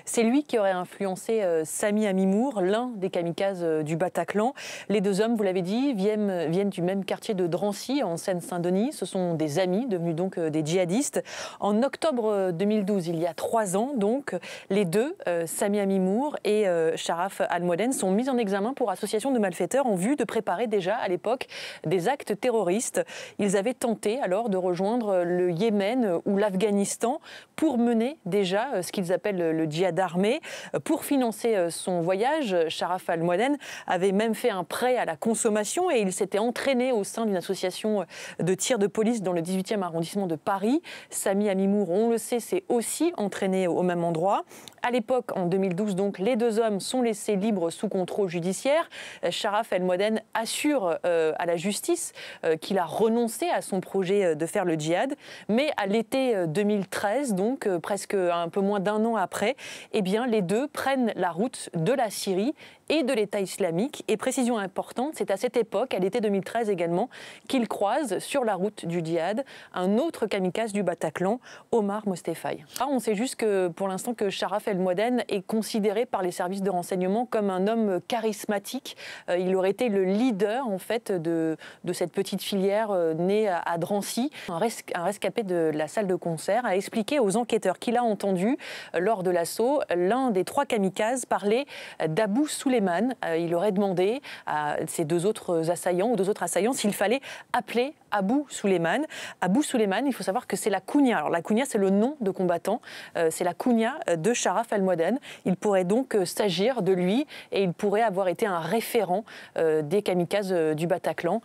C'est lui qui aurait influencé Sami Amimour, l'un des kamikazes du Bataclan. Les deux hommes, vous l'avez dit, viennent du même quartier de Drancy, en Seine-Saint-Denis. Ce sont des amis, devenus donc des djihadistes. En octobre 2012, il y a 3 ans, donc, les deux, Sami Amimour et Sharaf Al-Mouadene, sont mis en examen pour association de malfaiteurs en vue de préparer déjà, à l'époque, des actes terroristes. Ils avaient tenté alors de rejoindre le Yémen ou l'Afghanistan pour mener déjà ce qu'ils appellent le djihad armé. Pour financer son voyage, Sharaf Al-Mouadene avait même fait un prêt à la consommation et il s'était entraîné au sein d'une association de tir de police dans le 18e arrondissement de Paris. Sami Amimour, on le sait, s'est aussi entraîné au même endroit. À l'époque, en 2012, donc, les deux hommes sont laissés libres sous contrôle judiciaire. Sharaf Al-Mouadene assure à la justice qu'il a renoncé à son projet de faire le djihad. Mais à l'été 2013, donc presque un peu moins d'un an après, eh bien, les deux prennent la route de la Syrie et de l'État islamique. Et précision importante, c'est à cette époque, à l'été 2013 également, qu'ils croisent sur la route du djihad un autre kamikaze du Bataclan, Omar Mostefaï. On sait juste que pour l'instant que Sharaf El-Mouadene est considéré par les services de renseignement comme un homme charismatique. Il aurait été le leader en fait de cette petite filière née à Drancy. Un rescapé de la salle de concert a expliqué aux enquêteurs qu'il a entendu lors de l'assaut l'un des 3 kamikazes parler d'Abou Souleymane. Il aurait demandé à ces deux autres assaillants s'il fallait appeler Abou Souleymane. Abou Souleymane, il faut savoir que c'est la kunya. Alors la kunya, c'est le nom de combattant. C'est la kunya de Sharaf Al-Mouadene. Il pourrait donc s'agir de lui et il pourrait avoir été un référent des kamikazes du Bataclan.